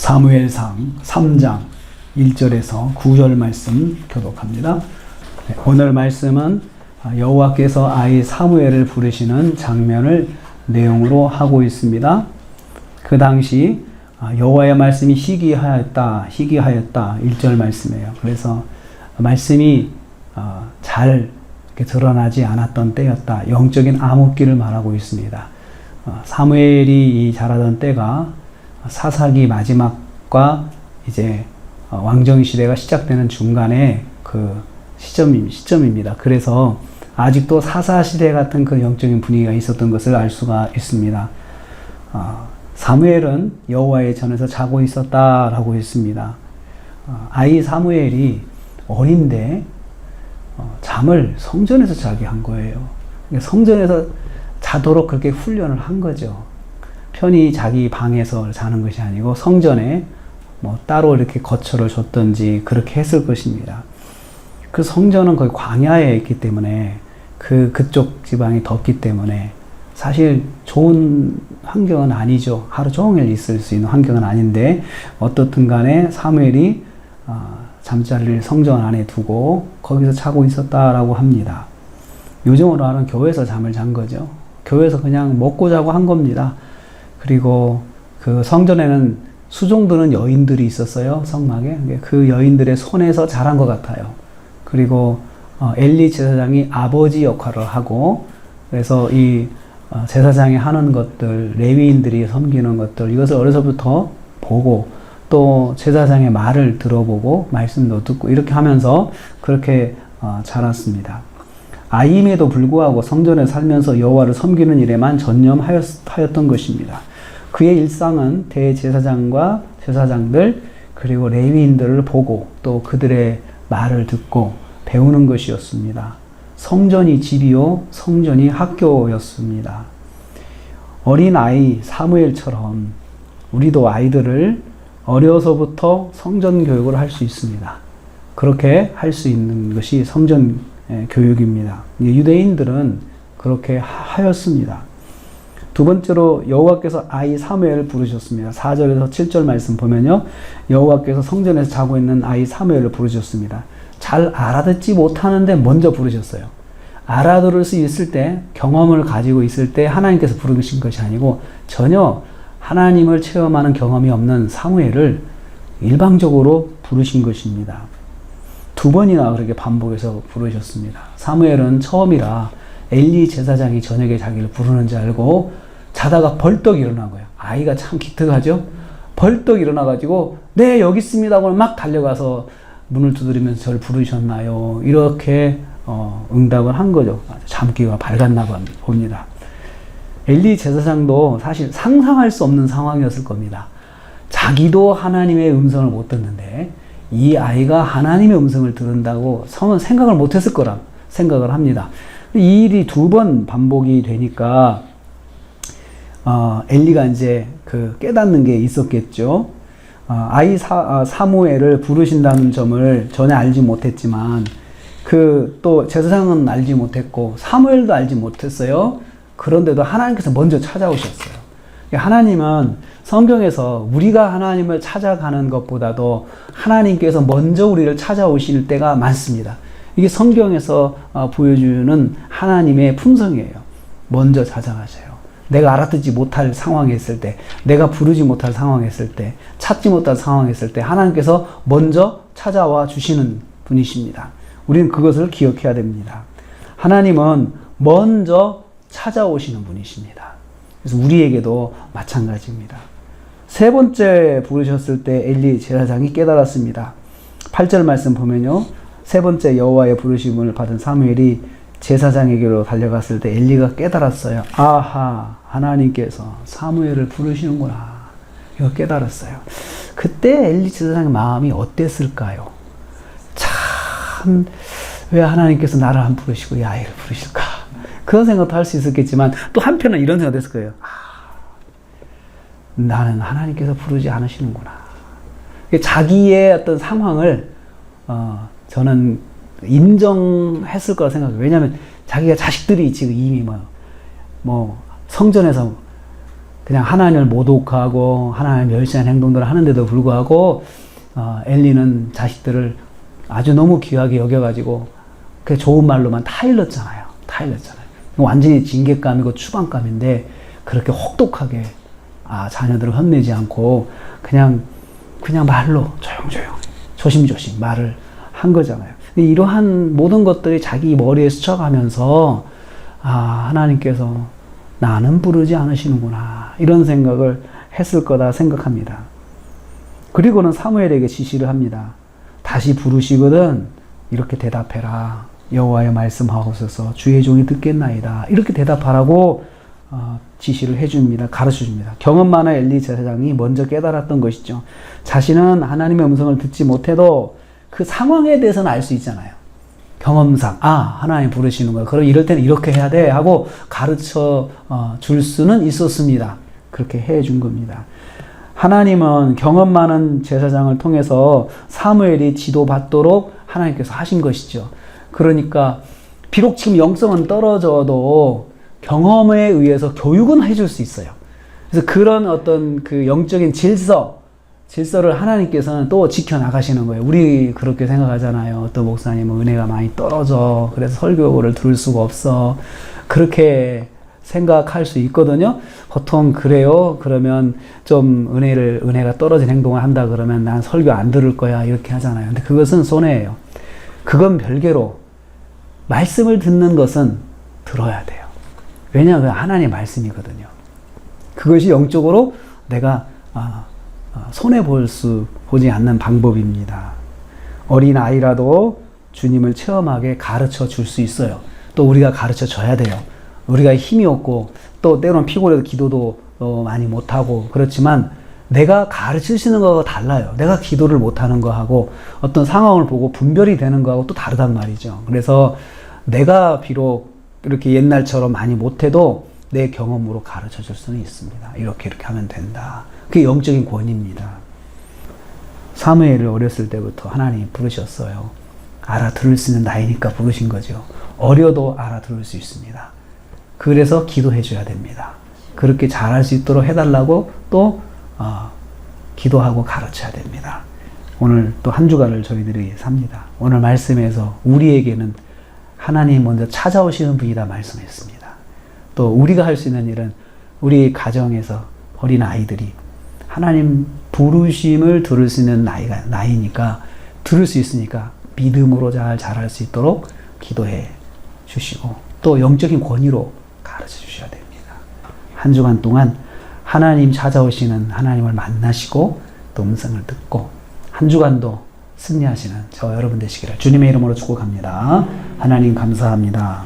사무엘상 3장 1절에서 9절 말씀 교독합니다. 오늘 말씀은 여호와께서 아이 사무엘을 부르시는 장면을 내용으로 하고 있습니다. 그 당시 여호와의 말씀이 희귀하였다 1절 말씀이에요. 그래서 말씀이 잘 드러나지 않았던 때였다. 영적인 암흑기를 말하고 있습니다. 사무엘이 자라던 때가 사사기 마지막과 이제 왕정 시대가 시작되는 중간에 그 시점입니다. 그래서 아직도 사사 시대 같은 그 영적인 분위기가 있었던 것을 알 수가 있습니다. 사무엘은 여호와의 전에서 자고 있었다라고 했습니다. 아이 사무엘이 어린데 잠을 성전에서 자게 한 거예요. 성전에서 자도록 그렇게 훈련을 한 거죠. 편히 자기 방에서 자는 것이 아니고 성전에 뭐 따로 이렇게 거처를 줬던지 그렇게 했을 것입니다. 그 성전은 거의 광야에 있기 때문에 그쪽 지방이 덥기 때문에 사실 좋은 환경은 아니죠. 하루 종일 있을 수 있는 환경은 아닌데 어떻든 간에 사무엘이 잠자리를 성전 안에 두고 거기서 자고 있었다라고 합니다. 요즘으로 하는 교회에서 잠을 잔 거죠. 교회에서 그냥 먹고 자고 한 겁니다. 그리고 그 성전에는 수종드는 여인들이 있었어요. 성막에. 그 여인들의 손에서 자란 것 같아요. 그리고 엘리 제사장이 아버지 역할을 하고, 그래서 이 제사장이 하는 것들, 레위인들이 섬기는 것들, 이것을 어려서부터 보고 또 제사장의 말을 들어보고 말씀도 듣고 이렇게 하면서 그렇게 자랐습니다. 아이임에도 불구하고 성전에 살면서 여호와를 섬기는 일에만 전념하였던 것입니다. 그의 일상은 대제사장과 제사장들 그리고 레위인들을 보고 또 그들의 말을 듣고 배우는 것이었습니다. 성전이 집이요 성전이 학교였습니다. 어린아이 사무엘처럼 우리도 아이들을 어려서부터 성전 교육을 할 수 있습니다. 그렇게 할 수 있는 것이 성전 교육입니다. 유대인들은 그렇게 하였습니다. 두 번째로 여호와께서 아이 사무엘을 부르셨습니다. 4절에서 7절 말씀 보면요. 여호와께서 성전에서 자고 있는 아이 사무엘을 부르셨습니다. 잘 알아듣지 못하는데 먼저 부르셨어요. 알아들을 수 있을 때, 경험을 가지고 있을 때 하나님께서 부르신 것이 아니고 전혀 하나님을 체험하는 경험이 없는 사무엘을 일방적으로 부르신 것입니다. 두 번이나 그렇게 반복해서 부르셨습니다. 사무엘은 처음이라 엘리 제사장이 저녁에 자기를 부르는 줄 알고 자다가 벌떡 일어난 거예요. 아이가 참 기특하죠? 벌떡 일어나가지고 네 여기 있습니다 하고 막 달려가서 문을 두드리면서 저를 부르셨나요? 이렇게 응답을 한 거죠. 잠기가 밝았나 봅니다. 엘리 제사장도 사실 상상할 수 없는 상황이었을 겁니다. 자기도 하나님의 음성을 못 듣는데 이 아이가 하나님의 음성을 들은다고 성은 생각을 못했을 거라 생각을 합니다. 이 일이 두 번 반복이 되니까 엘리가 이제 깨닫는 게 있었겠죠. 아이 사무엘을 부르신다는 점을 전혀 알지 못했지만 또 제사장은 알지 못했고 사무엘도 알지 못했어요. 그런데도 하나님께서 먼저 찾아오셨어요. 하나님은 성경에서 우리가 하나님을 찾아가는 것보다도 하나님께서 먼저 우리를 찾아오실 때가 많습니다. 이게 성경에서 보여주는 하나님의 품성이에요. 먼저 찾아가셔요. 내가 알아듣지 못할 상황에 있을 때, 내가 부르지 못할 상황에 있을 때, 찾지 못할 상황에 있을 때 하나님께서 먼저 찾아와 주시는 분이십니다. 우리는 그것을 기억해야 됩니다. 하나님은 먼저 찾아오시는 분이십니다. 그래서 우리에게도 마찬가지입니다. 세 번째 부르셨을 때 엘리 제사장이 깨달았습니다. 8절 말씀 보면요. 세 번째 여호와의 부르심을 받은 사무엘이 제사장에게로 달려갔을 때 엘리가 깨달았어요. 아하, 하나님께서 사무엘을 부르시는구나. 이거 깨달았어요. 그때 엘리 제사장의 마음이 어땠을까요? 참, 왜 하나님께서 나를 안 부르시고 이 아이를 부르실까? 그런 생각도 할 수 있었겠지만 또 한편은 이런 생각도 했을 거예요. 나는 하나님께서 부르지 않으시는구나. 자기의 어떤 상황을 저는 인정했을 거라 생각해요. 왜냐하면 자기가 자식들이 지금 이미 성전에서 그냥 하나님을 모독하고 하나님을 멸시하는 행동들을 하는데도 불구하고 엘리는 자식들을 아주 너무 귀하게 여겨가지고 그 좋은 말로만 타일렀잖아요. 완전히 징계감이고 추방감인데 그렇게 혹독하게 자녀들을 혼내지 않고 그냥 말로 조용조용 조심조심 말을 한 거잖아요. 이러한 모든 것들이 자기 머리에 스쳐가면서 하나님께서 나는 부르지 않으시는구나 이런 생각을 했을 거다 생각합니다. 그리고는 사무엘에게 지시를 합니다. 다시 부르시거든 이렇게 대답해라. 여호와의 말씀하옵소서 주의 종이 듣겠나이다. 이렇게 대답하라고 지시를 해줍니다. 가르쳐줍니다. 경험 많은 엘리 제사장이 먼저 깨달았던 것이죠. 자신은 하나님의 음성을 듣지 못해도 그 상황에 대해서는 알 수 있잖아요. 경험상 하나님 부르시는 거야. 그럼 이럴 때는 이렇게 해야 돼 하고 가르쳐 줄 수는 있었습니다. 그렇게 해준 겁니다. 하나님은 경험 많은 제사장을 통해서 사무엘이 지도받도록 하나님께서 하신 것이죠. 그러니까 비록 지금 영성은 떨어져도 경험에 의해서 교육은 해줄 수 있어요. 그래서 그런 어떤 그 영적인 질서를 하나님께서는 또 지켜나가시는 거예요. 우리 그렇게 생각하잖아요. 어떤 목사님은 은혜가 많이 떨어져. 그래서 설교를 들을 수가 없어. 그렇게 생각할 수 있거든요. 보통 그래요. 그러면 좀 은혜가 떨어진 행동을 한다 그러면 난 설교 안 들을 거야. 이렇게 하잖아요. 근데 그것은 손해예요. 그건 별개로 말씀을 듣는 것은 들어야 돼요. 왜냐하면 하나님의 말씀이거든요. 그것이 영적으로 내가 손해보지 않는 방법입니다. 어린 아이라도 주님을 체험하게 가르쳐 줄 수 있어요. 또 우리가 가르쳐 줘야 돼요. 우리가 힘이 없고 또 때로는 피곤해서 기도도 많이 못하고 그렇지만 내가 가르치시는 거하고 달라요. 내가 기도를 못하는 거하고 어떤 상황을 보고 분별이 되는 거하고 또 다르단 말이죠. 그래서 내가 비록 이렇게 옛날처럼 많이 못해도 내 경험으로 가르쳐 줄 수는 있습니다. 이렇게 하면 된다. 그게 영적인 권위입니다. 사무엘을 어렸을 때부터 하나님이 부르셨어요. 알아들을 수 있는 나이니까 부르신 거죠. 어려도 알아들을 수 있습니다. 그래서 기도해 줘야 됩니다. 그렇게 잘할 수 있도록 해달라고 또 기도하고 가르쳐야 됩니다. 오늘 또 한 주간을 저희들이 삽니다. 오늘 말씀에서 우리에게는 하나님 먼저 찾아오시는 분이다 말씀했습니다. 또 우리가 할 수 있는 일은 우리 가정에서 어린 아이들이 하나님 부르심을 들을 수 있는 나이니까 들을 수 있으니까 믿음으로 잘 자랄 수 있도록 기도해 주시고 또 영적인 권위로 가르쳐 주셔야 됩니다. 한 주간 동안 하나님 찾아오시는 하나님을 만나시고 또 음성을 듣고 한 주간도 승리하시는 저 여러분 되시기를 주님의 이름으로 축복합니다. 하나님 감사합니다.